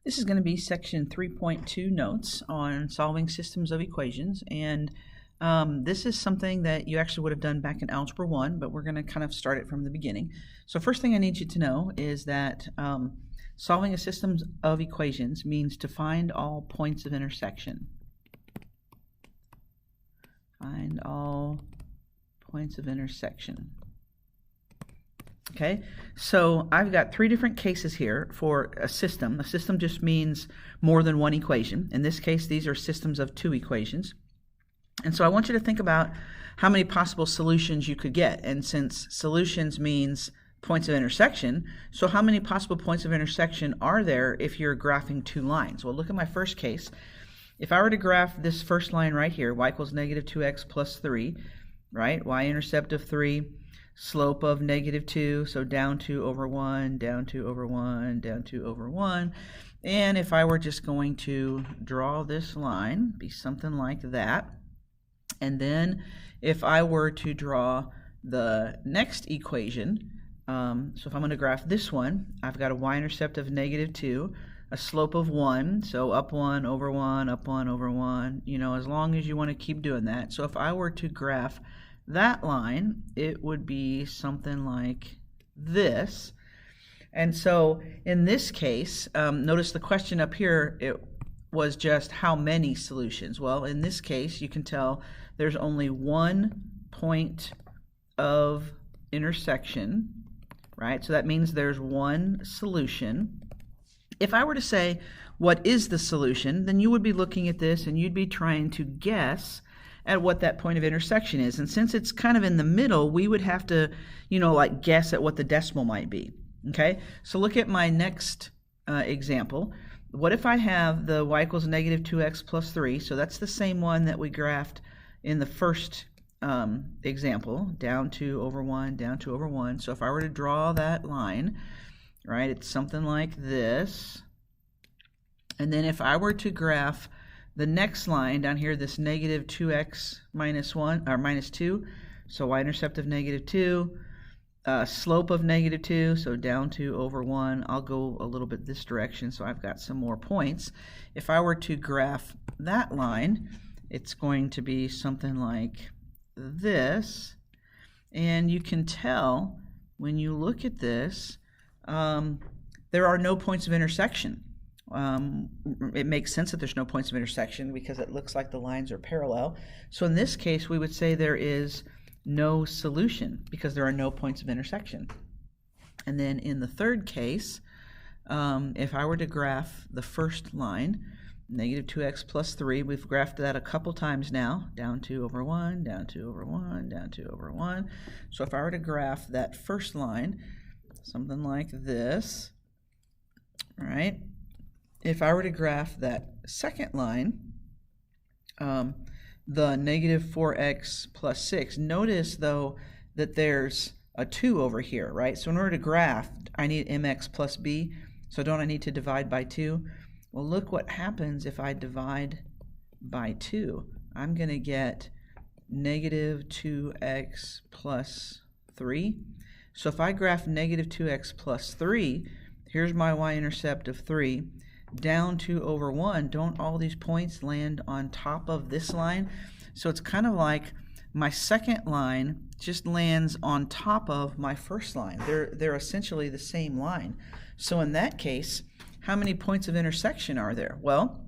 This is going to be section 3.2 notes on solving systems of equations, and this is something that you actually would have done back in Algebra 1, but we're going to kind of start it from the beginning. So first thing I need you to know is that solving a system of equations means to find all points of intersection. Find all points of intersection. Okay, so I've got three different cases here for a system. A system just means more than one equation. In this case, these are systems of two equations. And so I want you to think about how many possible solutions you could get. And since solutions means points of intersection, so how many possible points of intersection are there if you're graphing two lines? Well, look at my first case. If I were to graph this first line right here, y equals negative 2x plus 3, right? Y-intercept of 3. Slope of negative 2, so down 2 over 1, down 2 over 1, down 2 over 1. And if I were just going to draw this line, be something like that. And then if I were to draw the next equation, so if I'm going to graph this one, I've got a y-intercept of negative 2, a slope of 1, so up 1 over 1, up 1 over 1, you know, as long as you want to keep doing that. So if I were to graph that line, it would be something like this. And so in this case, notice the question up here, it was just how many solutions. Well, in this case, you can tell there's only one point of intersection, right? So that means there's one solution. If I were to say, what is the solution? Then you would be looking at this and you'd be trying to guess at what that point of intersection is. And since it's kind of in the middle, we would have to, you know, like guess at what the decimal might be. Okay, so look at my next example. What if I have the y equals negative 2x plus 3? So that's the same one that we graphed in the first example, down 2 over 1, down 2 over 1. So if I were to draw that line, right, it's something like this. And then if I were to graph the next line down here, this negative 2x minus 1 or minus 2, so y-intercept of negative 2, slope of negative 2, so down 2 over 1. I'll go a little bit this direction, so I've got some more points. If I were to graph that line, it's going to be something like this, and you can tell when you look at this, there are no points of intersection. It makes sense that there's no points of intersection because it looks like the lines are parallel. So in this case, we would say there is no solution because there are no points of intersection. And then in the third case, if I were to graph the first line, negative 2x plus 3, we've graphed that a couple times now, down 2 over 1, down 2 over 1, down 2 over 1. So if I were to graph that first line, something like this, right? If I were to graph that second line, the negative 4x plus 6, notice though that there's a 2 over here, right? So in order to graph, I need mx plus b, so don't I need to divide by 2? Well, look what happens if I divide by 2. I'm going to get negative 2x plus 3. So if I graph negative 2x plus 3, here's my y-intercept of 3, down 2 over 1, don't all these points land on top of this line? So it's kind of like my second line just lands on top of my first line. They're essentially the same line. So in that case, how many points of intersection are there? Well,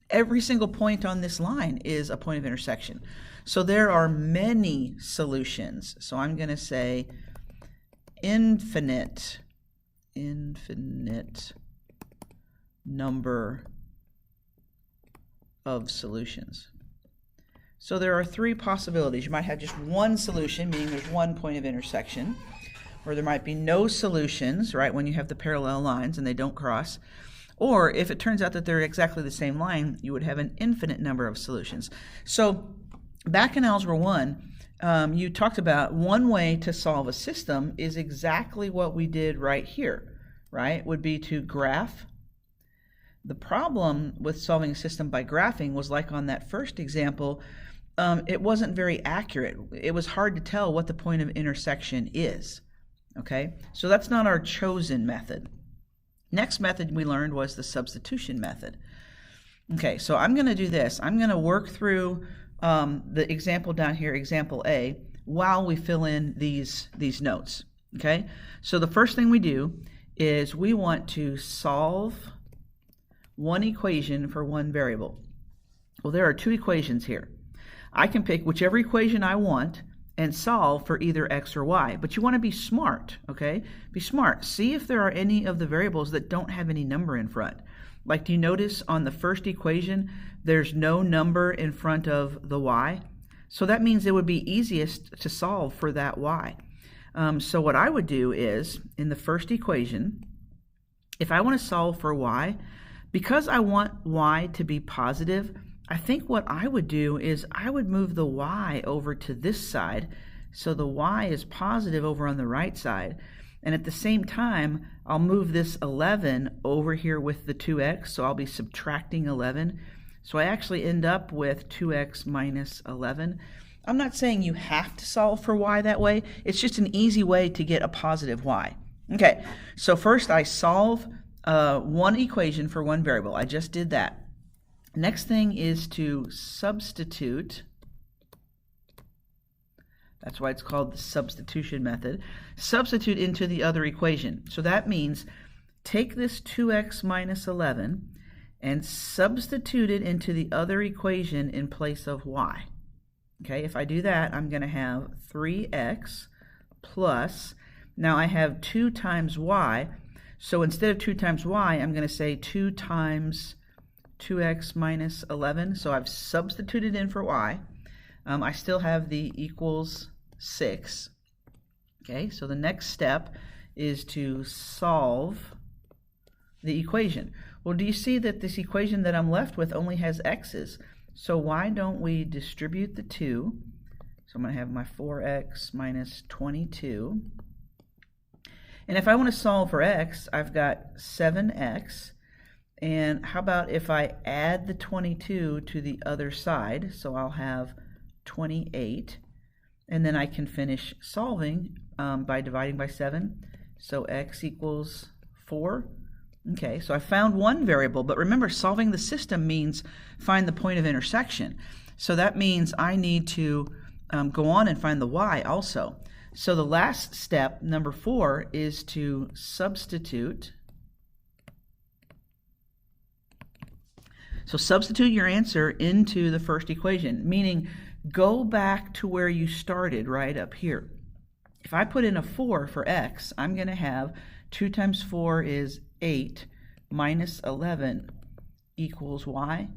every single point on this line is a point of intersection. So there are many solutions. So I'm going to say infinite number of solutions. So there are three possibilities. You might have just one solution, meaning there's one point of intersection, or there might be no solutions, right, when you have the parallel lines and they don't cross. Or if it turns out that they're exactly the same line, you would have an infinite number of solutions. So back in Algebra 1, you talked about one way to solve a system is exactly what we did right here, right? Would be to graph. The problem with solving a system by graphing was like on that first example, it wasn't very accurate. It was hard to tell what the point of intersection is, okay? So that's not our chosen method. Next method we learned was the substitution method. Okay, so I'm going to do this. I'm going to work through the example down here, example A, while we fill in these notes. Okay, so the first thing we do is we want to solve one equation for one variable. Well, there are two equations here. I can pick whichever equation I want and solve for either x or y, but you want to be smart, okay? Be smart. See if there are any of the variables that don't have any number in front. Like, do you notice on the first equation, there's no number in front of the y? So that means it would be easiest to solve for that y. So what I would do is, in the first equation, if I want to solve for y, because I want y to be positive, I think what I would do is I would move the y over to this side, so the y is positive over on the right side. And at the same time, I'll move this 11 over here with the 2x, so I'll be subtracting 11. So I actually end up with 2x minus 11. I'm not saying you have to solve for y that way. It's just an easy way to get a positive y. Okay, so first I solve one equation for one variable. I just did that. Next thing is to substitute. That's why it's called the substitution method. Substitute into the other equation. So that means take this 2x minus 11 and substitute it into the other equation in place of y. Okay, if I do that, I'm going to have 3x plus, now I have 2 times y, so instead of 2 times y, I'm going to say 2 times 2x minus 11, so I've substituted in for y. I still have the equals 6. Okay, so the next step is to solve the equation. Well, do you see that this equation that I'm left with only has x's? So why don't we distribute the 2? So I'm going to have my 4x minus 22. And if I want to solve for x, I've got 7x. And how about if I add the 22 to the other side? So I'll have 28. And then I can finish solving by dividing by 7. So x equals 4. Okay, so I found one variable, but remember, solving the system means find the point of intersection. So that means I need to go on and find the y also. So the last step, number 4, is to substitute. So substitute your answer into the first equation, meaning go back to where you started right up here. If I put in a 4 for x, I'm going to have 2 times 4 is 8 minus 11 equals y.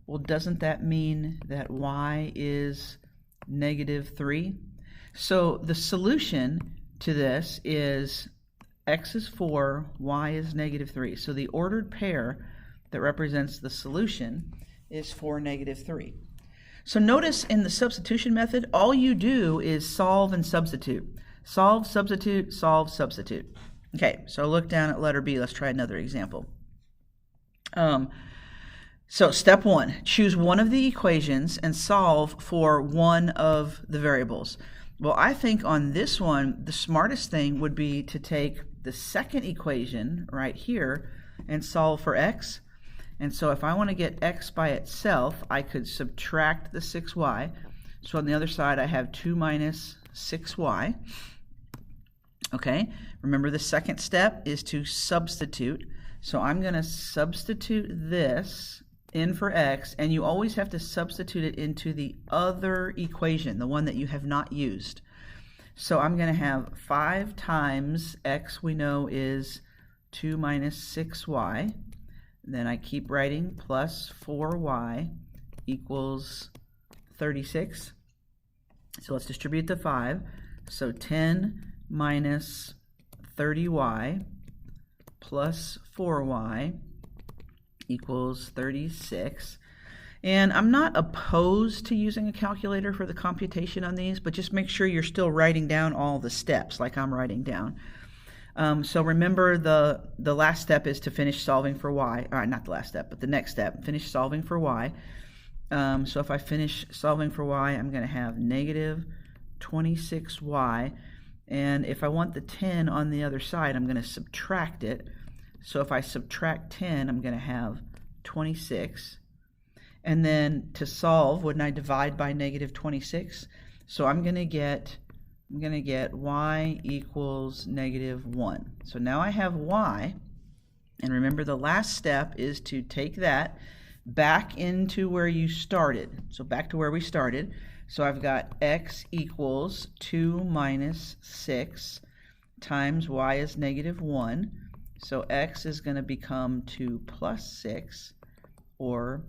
Well, doesn't that mean that y is negative 3? So the solution to this is x is 4, y is negative 3. So the ordered pair that represents the solution is 4, negative 3. So notice in the substitution method, all you do is solve and substitute. Solve, substitute, solve, substitute. Okay, so look down at letter B. Let's try another example. So step 1, choose one of the equations and solve for one of the variables. Well, I think on this one, the smartest thing would be to take the second equation right here and solve for x. And so if I want to get x by itself, I could subtract the 6y. So on the other side, I have 2 minus 6y. Okay, remember the second step is to substitute. So I'm going to substitute this in for x, and you always have to substitute it into the other equation, the one that you have not used. So I'm going to have 5 times x we know is 2 minus 6y. Then I keep writing plus 4y equals 36. So let's distribute the 5. So 10 minus 30y plus 4y equals 36. And I'm not opposed to using a calculator for the computation on these, but just make sure you're still writing down all the steps like I'm writing down. So remember the last step is to finish solving for y. All right, not the last step, but the next step, finish solving for y. So if I finish solving for y, I'm going to have negative 26y. And if I want the 10 on the other side, I'm going to subtract it. So if I subtract 10, I'm going to have 26. And then to solve, wouldn't I divide by negative 26? So I'm going to get y equals negative 1. So now I have y, and remember the last step is to take that back into where you started. So back to where we started. So I've got x equals 2 minus 6 times y is negative 1. So x is going to become 2 plus 6, or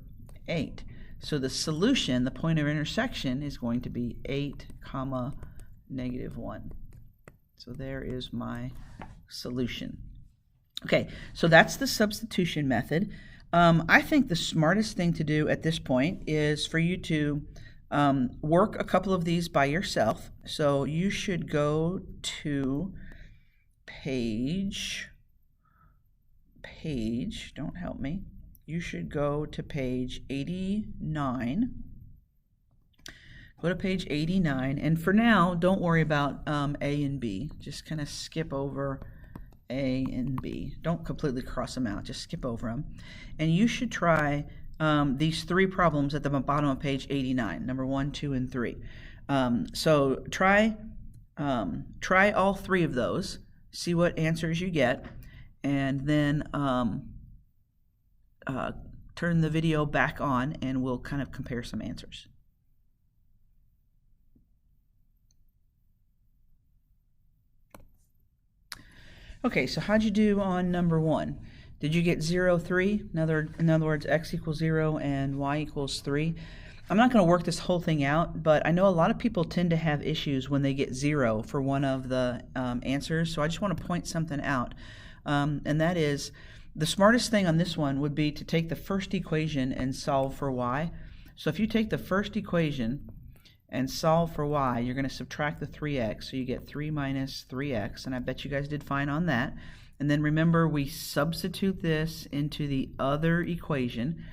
8. So the solution, the point of intersection, is going to be 8 comma negative 1. So there is my solution. Okay, so that's the substitution method. I think the smartest thing to do at this point is for you to work a couple of these by yourself. So you should go to page, don't help me. You should go to page 89. Go to page 89, and for now, don't worry about A and B. Just kind of skip over A and B. Don't completely cross them out. Just skip over them. And you should try these three problems at the bottom of page 89, number 1, 2, and 3. So try all three of those, see what answers you get, and then turn the video back on, and we'll kind of compare some answers. Okay, so how'd you do on number 1? Did you get 0, 3? In other words, x equals 0 and y equals 3. I'm not going to work this whole thing out, but I know a lot of people tend to have issues when they get 0 for one of the answers, so I just want to point something out, and that is the smartest thing on this one would be to take the first equation and solve for y. So if you take the first equation and solve for y, you're going to subtract the 3x, so you get 3 minus 3x, and I bet you guys did fine on that. And then remember, we substitute this into the other equation,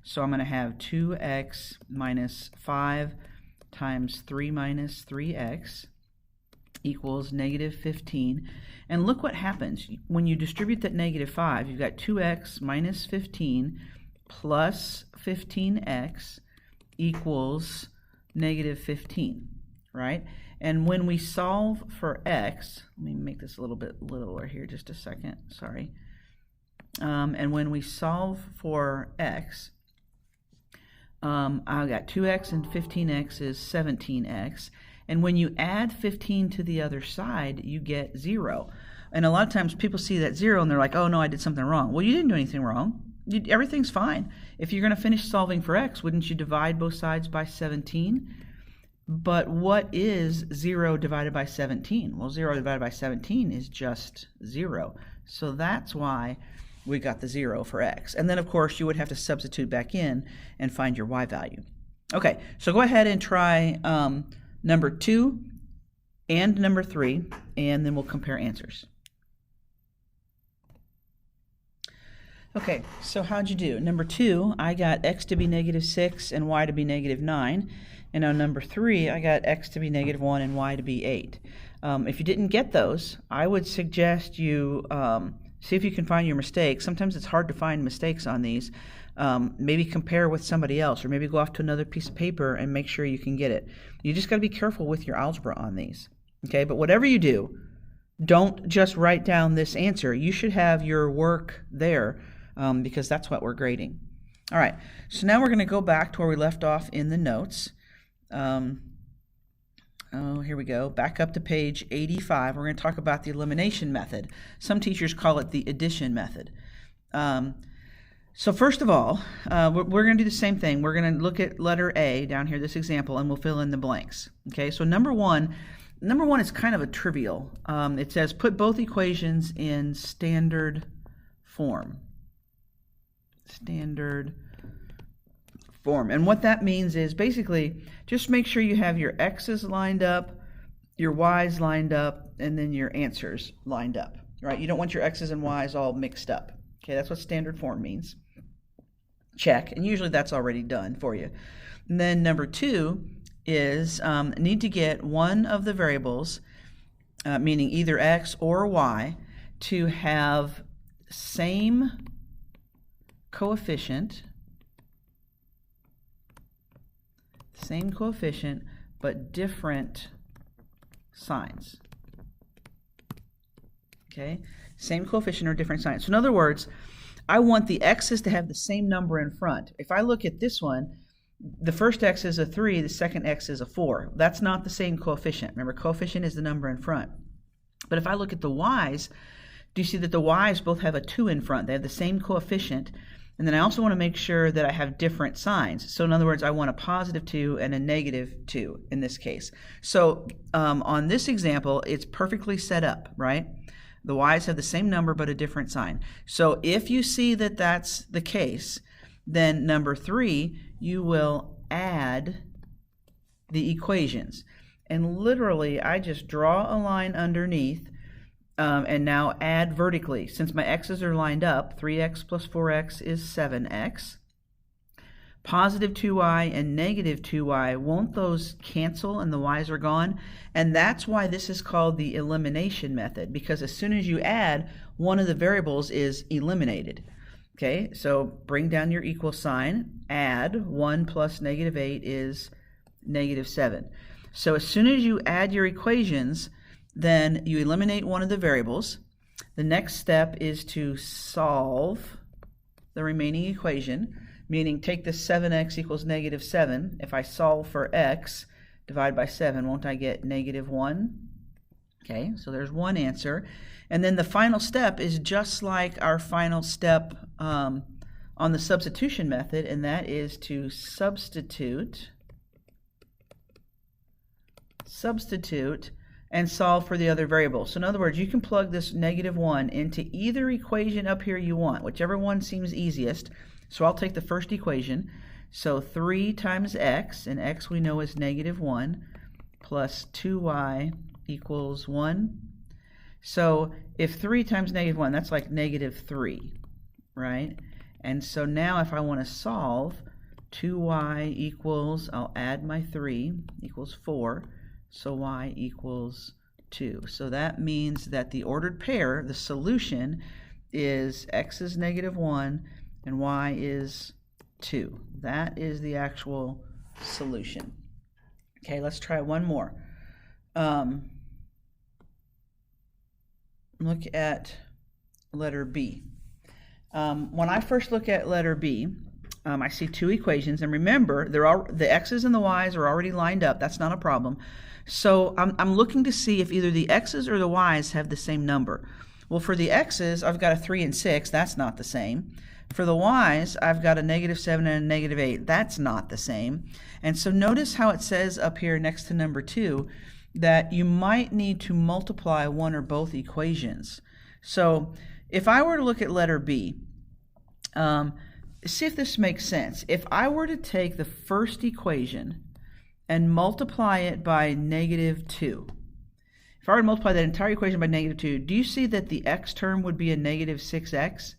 so I'm going to have 2x minus 5 times 3 minus 3x equals negative 15. And look what happens. When you distribute that negative 5, you've got 2x minus 15 plus 15x equals negative 15, right? And when we solve for x, let me make this a little bit littler here, just a second, sorry. And when we solve for x, I've got 2x and 15x is 17x. And when you add 15 to the other side, you get 0. And a lot of times people see that 0 and they're like, oh no, I did something wrong. Well, you didn't do anything wrong. Everything's fine. If you're going to finish solving for x, wouldn't you divide both sides by 17? But what is 0 divided by 17? Well, 0 divided by 17 is just 0. So that's why we got the 0 for x. And then, of course, you would have to substitute back in and find your y value. Okay, so go ahead and try number 2 and number 3, and then we'll compare answers. Okay, so how'd you do? Number 2, I got x to be negative 6 and y to be negative 9. And on number 3, I got x to be negative 1 and y to be 8. If you didn't get those, I would suggest you see if you can find your mistakes. Sometimes it's hard to find mistakes on these. Maybe compare with somebody else, or maybe go off to another piece of paper and make sure you can get it. You just got to be careful with your algebra on these. Okay, but whatever you do, don't just write down this answer. You should have your work there because that's what we're grading. All right, so now we're going to go back to where we left off in the notes. Here we go. Back up to page 85. We're going to talk about the elimination method. Some teachers call it the addition method. So first of all, we're going to do the same thing. We're going to look at letter A down here, this example, and we'll fill in the blanks. Okay, so number one is kind of a trivial. It says put both equations in standard form. Standard form. And what that means is basically just make sure you have your x's lined up, your y's lined up, and then your answers lined up. Right? You don't want your x's and y's all mixed up. Okay, that's what standard form means. Check. And usually that's already done for you. And then number 2 is need to get one of the variables, meaning either x or y, to have same coefficient, but different signs. Okay, same coefficient or different signs. So in other words, I want the x's to have the same number in front. If I look at this one, the first x is a 3, the second x is a 4. That's not the same coefficient. Remember, coefficient is the number in front. But if I look at the y's, do you see that the y's both have a 2 in front? They have the same coefficient. And then I also want to make sure that I have different signs. So in other words, I want a positive 2 and a negative 2 in this case. So on this example, it's perfectly set up, right? The y's have the same number but a different sign. So if you see that that's the case, then number 3, you will add the equations. And literally, I just draw a line underneath and now add vertically. Since my x's are lined up, 3x plus 4x is 7x. Positive 2y and negative 2y, won't those cancel and the y's are gone? And that's why this is called the elimination method, because as soon as you add, one of the variables is eliminated. Okay, so bring down your equal sign, add 1 plus negative 8 is negative 7. So as soon as you add your equations, then you eliminate one of the variables. The next step is to solve the remaining equation, meaning take this 7x equals negative 7. If I solve for x, divide by 7, won't I get negative 1? Okay, so there's one answer. And then the final step is just like our final step on the substitution method, and that is to substitute and solve for the other variable. So in other words, you can plug this negative 1 into either equation up here you want, whichever one seems easiest. So I'll take the first equation. So 3 times x, and x we know is negative 1, plus 2y equals 1. So if 3 times negative 1, that's like negative 3, right? And so now if I want to solve, 2y equals, I'll add my 3, equals 4. So y equals 2. So that means that the ordered pair, the solution, is x is negative 1 and y is 2. That is the actual solution. Okay, let's try one more. Look at letter B. When I first look at letter B, I see two equations, and remember, the x's and the y's are already lined up. That's not a problem. So I'm looking to see if either the x's or the y's have the same number. Well, for the x's, I've got a 3 and 6. That's not the same. For the y's, I've got a negative 7 and a negative 8. That's not the same. And so notice how it says up here next to number 2 that you might need to multiply one or both equations. So if I were to look at letter B, see if this makes sense. If I were to take the first equation and multiply it by negative 2, if I were to multiply that entire equation by negative 2, do you see that the x term would be a negative 6x?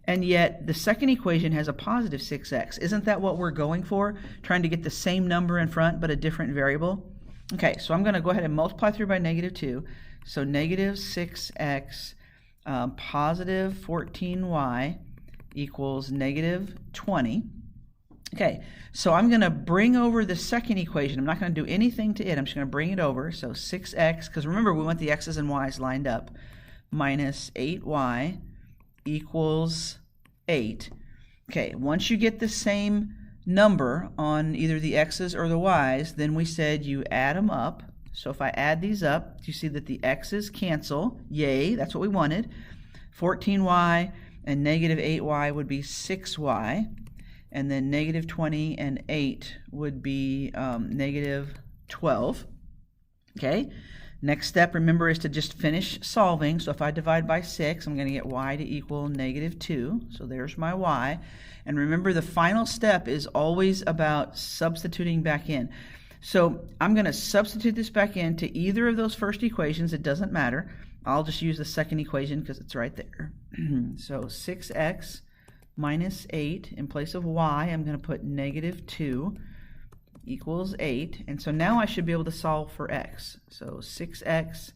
And yet the second equation has a positive 6x. Isn't that what we're going for? Trying to get the same number in front but a different variable? Okay, so I'm going to go ahead and multiply through by negative 2. So negative 6x positive 14y equals negative 20. Okay, so I'm going to bring over the second equation. I'm not going to do anything to it. I'm just going to bring it over. So 6x, because remember we want the x's and y's lined up, minus 8y equals 8. Okay, once you get the same number on either the x's or the y's, then we said you add them up. So if I add these up, you see that the x's cancel. Yay, that's what we wanted. 14y and negative 8y would be 6y. And then negative 20 and 8 would be negative 12. Okay, next step, remember, is to just finish solving. So if I divide by 6, I'm going to get y to equal negative 2. So there's my y. And remember, the final step is always about substituting back in. So I'm going to substitute this back into either of those first equations. It doesn't matter. I'll just use the second equation because it's right there. So 6x minus 8, in place of y, I'm going to put negative 2 equals 8. And so now I should be able to solve for x. So 6x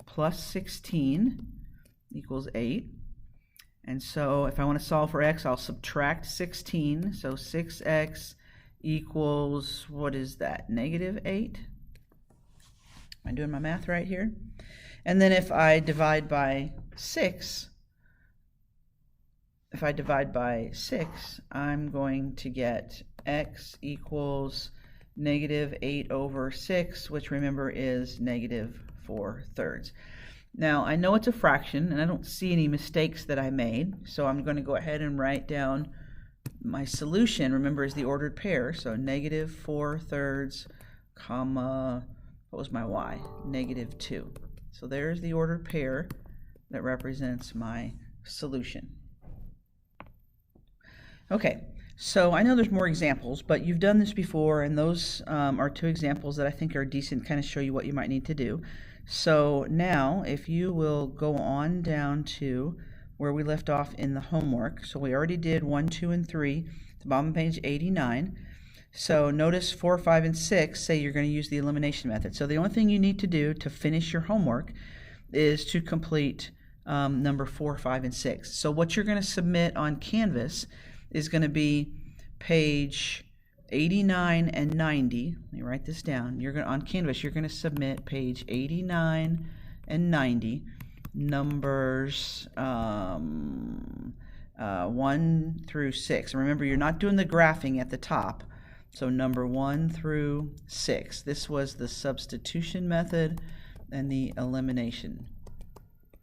plus 16 equals 8. And so if I want to solve for x, I'll subtract 16. So 6x equals, what is that, negative 8? Am I doing my math right here? And then if I divide by 6, I'm going to get x equals negative 8 over 6, which remember is negative 4/3. Now, I know it's a fraction, and I don't see any mistakes that I made, so I'm going to go ahead and write down my solution. Remember, is the ordered pair, so negative 4/3, comma, what was my y? Negative 2. So there's the ordered pair that represents my solution. Okay, so I know there's more examples, but you've done this before, and those are two examples that I think are decent, kind of show you what you might need to do. So now, if you will go on down to where we left off in the homework. So we already did 1, 2, and 3, the bottom of page 89. So notice 4, 5, and 6 say you're going to use the elimination method. So the only thing you need to do to finish your homework is to complete number 4, 5, and 6. So what you're going to submit on Canvas is going to be page 89 and 90. Let me write this down. On Canvas, you're going to submit page 89 and 90, numbers 1 through 6. And remember, you're not doing the graphing at the top. So number 1 through 6. This was the substitution method and the elimination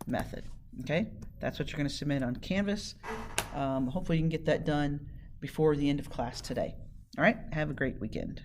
method. Okay, that's what you're going to submit on Canvas. Hopefully you can get that done before the end of class today. All right, have a great weekend.